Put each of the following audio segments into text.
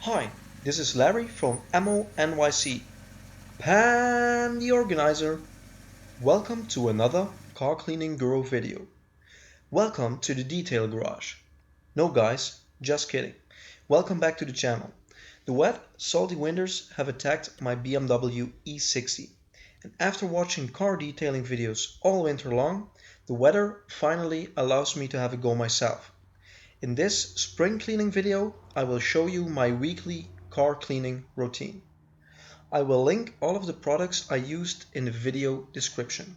Hi, this is Larry from Ammo NYC, Pan the Organizer. Welcome to another car cleaning guru video. Welcome to the detail garage. No guys, just kidding. Welcome back to the channel. The wet, salty winters have attacked my BMW E60. And after watching car detailing videos all winter long, the weather finally allows me to have a go myself. In this spring cleaning video, I will show you my weekly car cleaning routine. I will link all of the products I used in the video description.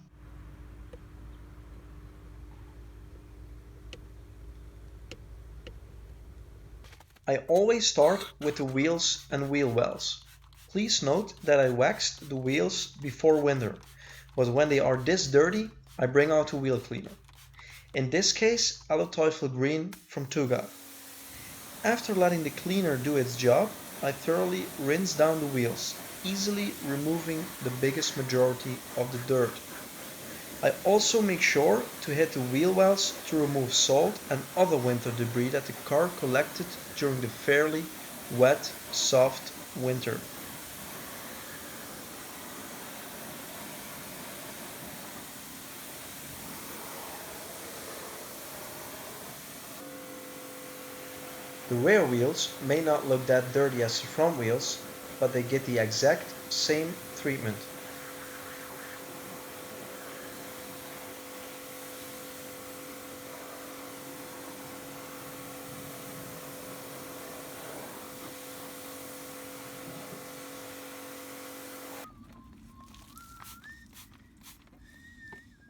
I always start with the wheels and wheel wells. Please note that I waxed the wheels before winter, but when they are this dirty, I bring out a wheel cleaner. In this case, Teufel Green from Tuga. After letting the cleaner do its job, I thoroughly rinse down the wheels, easily removing the biggest majority of the dirt. I also make sure to hit the wheel wells to remove salt and other winter debris that the car collected during the fairly wet, soft winter. The rear wheels may not look that dirty as the front wheels, but they get the exact same treatment.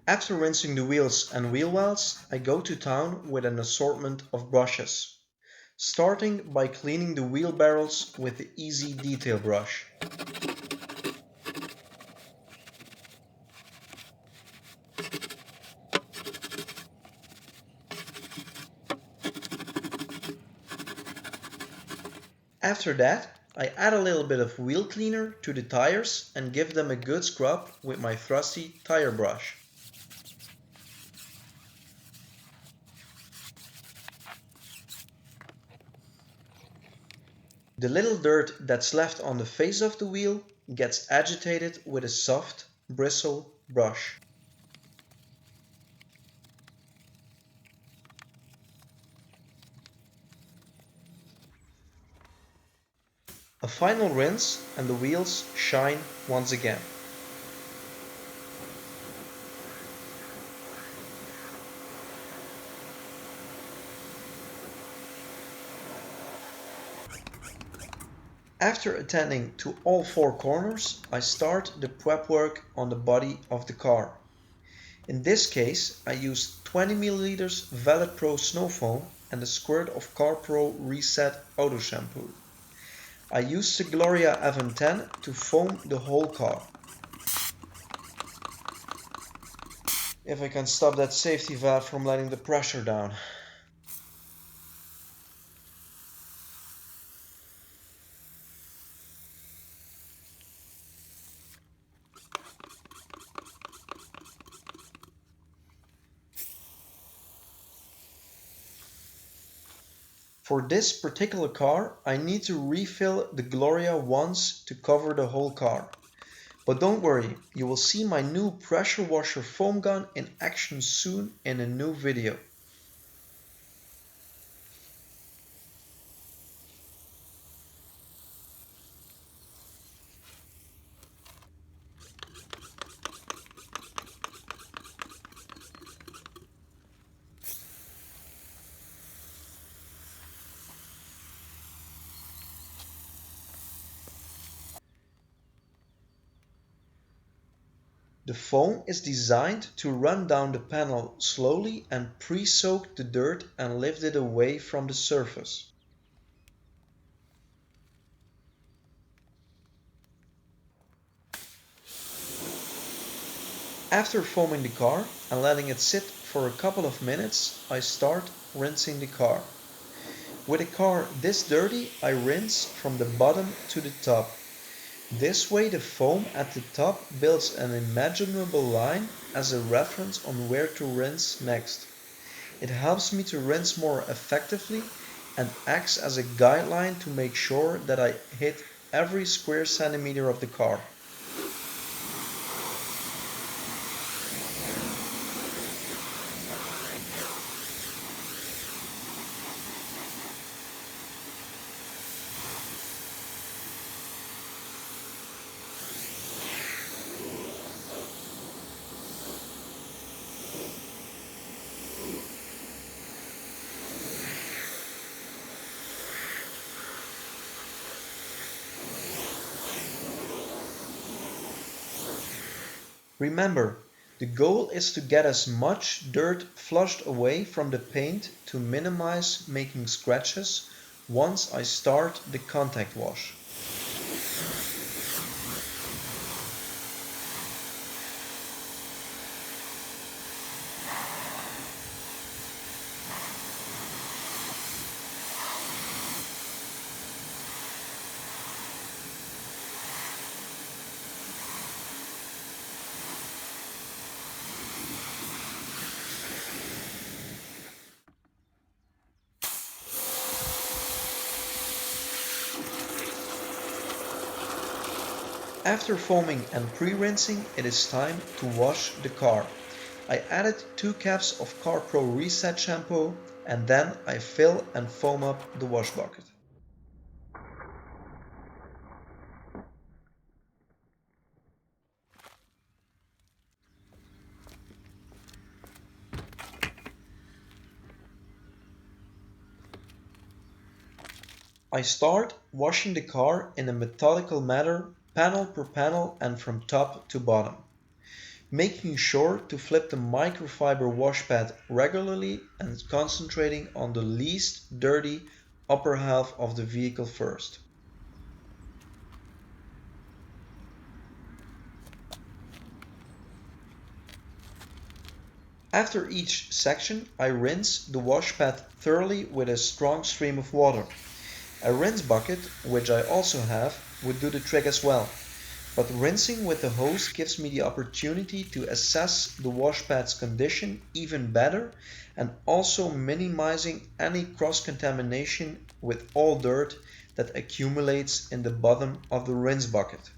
After rinsing the wheels and wheel wells, I go to town with an assortment of brushes, starting by cleaning the wheel barrels with the Easy Detail brush. After that, I add a little bit of wheel cleaner to the tires and give them a good scrub with my trusty tire brush. The little dirt that's left on the face of the wheel gets agitated with a soft, bristle brush. A final rinse and the wheels shine once again. After attending to all four corners, I start the prep work on the body of the car. In this case, I used 20 ml Velvet Pro Snow Foam and a squirt of CarPro Reset Auto Shampoo. I used the Gloria FM10 to foam the whole car. If I can stop that safety valve from letting the pressure down. For this particular car, I need to refill the Gloria once to cover the whole car. But don't worry, you will see my new pressure washer foam gun in action soon in a new video. The foam is designed to run down the panel slowly and pre-soak the dirt and lift it away from the surface. After foaming the car and letting it sit for a couple of minutes, I start rinsing the car. With a car this dirty, I rinse from the bottom to the top. This way the foam at the top builds an imaginable line as a reference on where to rinse next. It helps me to rinse more effectively and acts as a guideline to make sure that I hit every square centimeter of the car. Remember, the goal is to get as much dirt flushed away from the paint to minimize making scratches once I start the contact wash. After foaming and pre-rinsing, it is time to wash the car. I added 2 caps of Car Pro Reset shampoo and then I fill and foam up the wash bucket. I start washing the car in a methodical manner, panel per panel and from top to bottom, making sure to flip the microfiber wash pad regularly and concentrating on the least dirty upper half of the vehicle first. After each section, I rinse the wash pad thoroughly with a strong stream of water. A rinse bucket, which I also have, would do the trick as well, but rinsing with the hose gives me the opportunity to assess the wash pad's condition even better and also minimizing any cross-contamination with all dirt that accumulates in the bottom of the rinse bucket.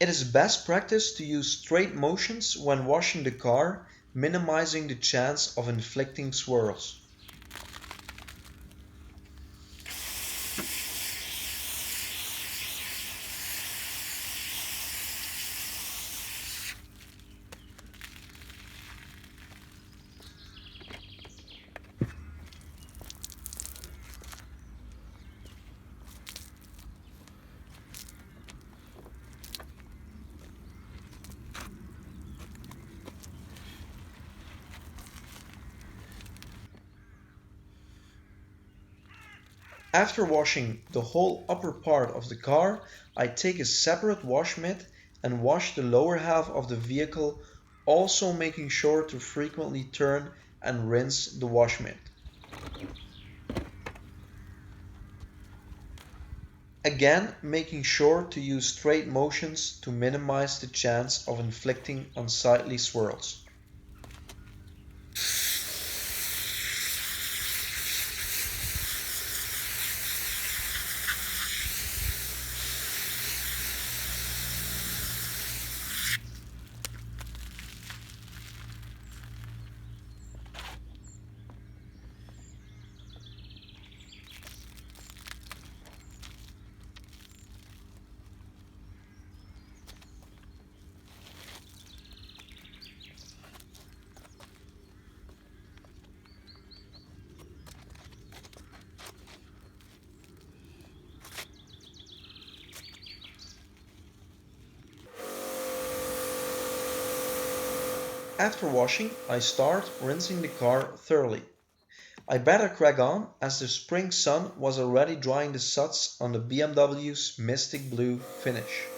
It is best practice to use straight motions when washing the car, minimizing the chance of inflicting swirls. After washing the whole upper part of the car, I take a separate wash mitt and wash the lower half of the vehicle, also making sure to frequently turn and rinse the wash mitt. Again, making sure to use straight motions to minimize the chance of inflicting unsightly swirls. After washing, I start rinsing the car thoroughly. I better crack on as the spring sun was already drying the suds on the BMW's Mystic Blue finish.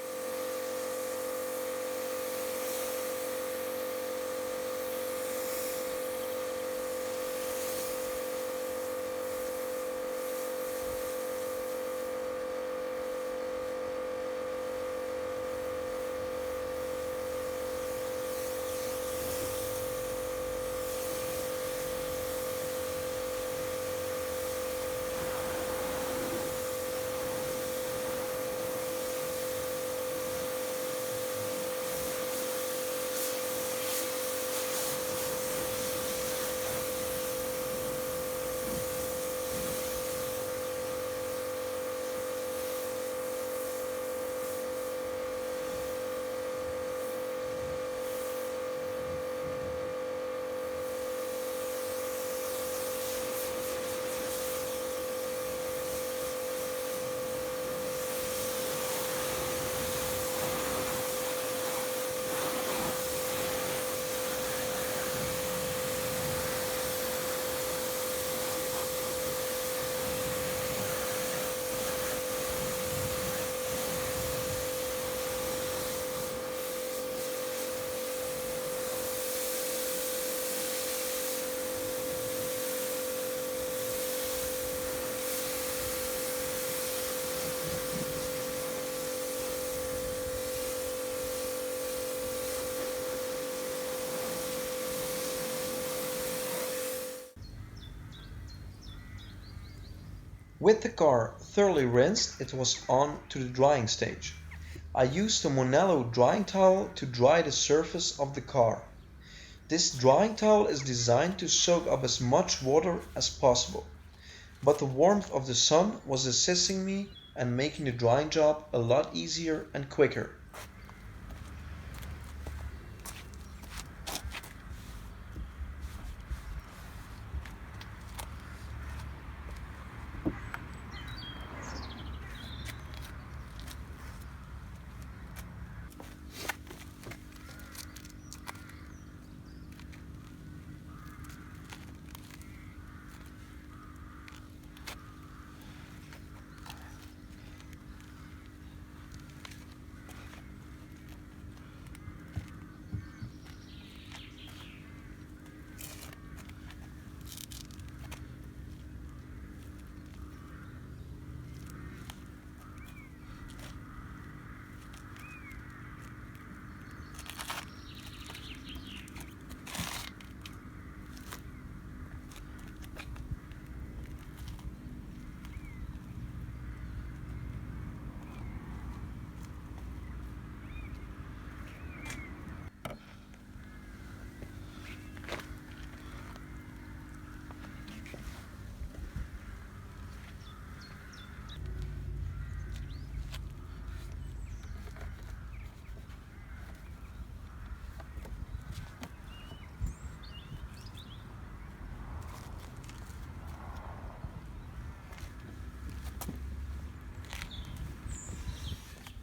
With the car thoroughly rinsed, it was on to the drying stage. I used a Monello drying towel to dry the surface of the car. This drying towel is designed to soak up as much water as possible, but the warmth of the sun was assisting me and making the drying job a lot easier and quicker.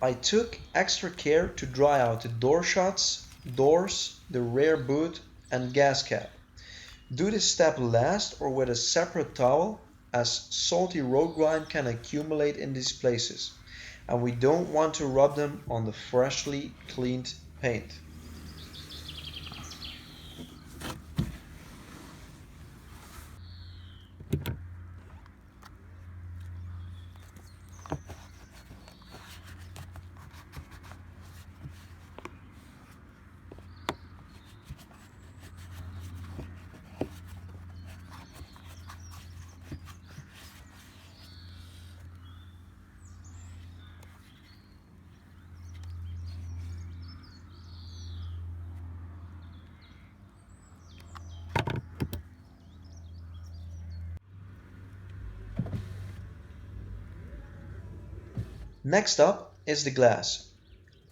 I took extra care to dry out the door shuts, doors, the rear boot, and gas cap. Do this step last or with a separate towel, as salty road grime can accumulate in these places, and we don't want to rub them on the freshly cleaned paint. Next up is the glass.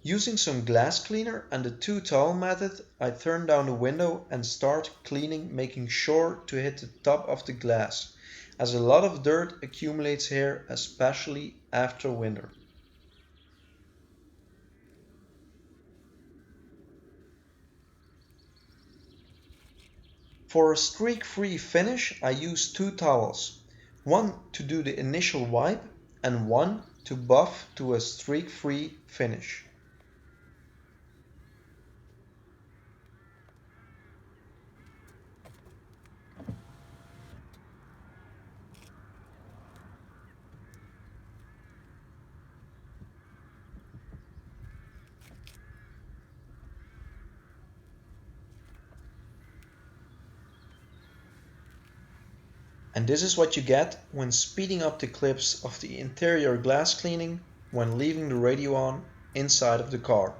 Using some glass cleaner and the two towel method, I turn down the window and start cleaning, making sure to hit the top of the glass, as a lot of dirt accumulates here, especially after winter. For a streak-free finish, I use two towels, one to do the initial wipe and one to buff to a streak-free finish. And this is what you get when speeding up the clips of the interior glass cleaning when leaving the radio on inside of the car.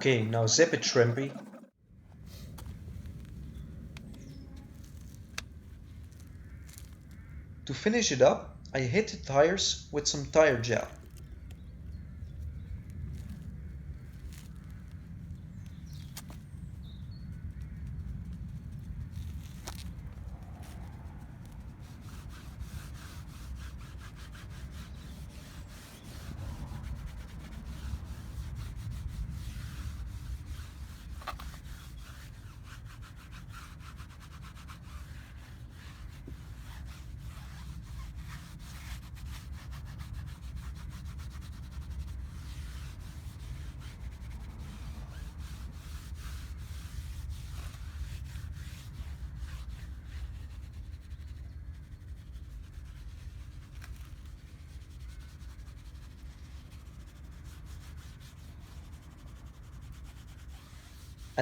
Okay, now zip it, Shrimpy. To finish it up, I hit the tires with some tire gel.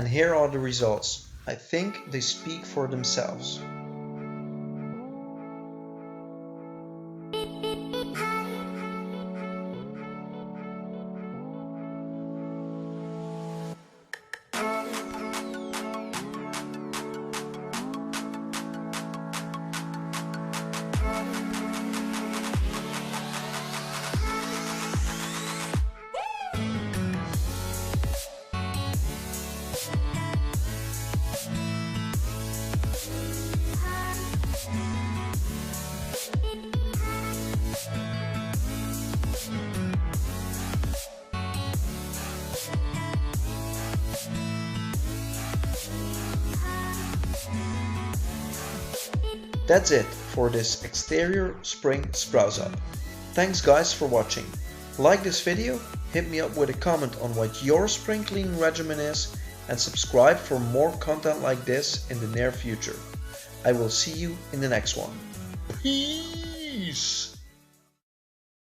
And here are the results. I think they speak for themselves. That's it for this exterior spring spruce up. Thanks guys for watching. Like this video, hit me up with a comment on what your spring cleaning regimen is, and subscribe for more content like this in the near future. I will see you in the next one. Peace!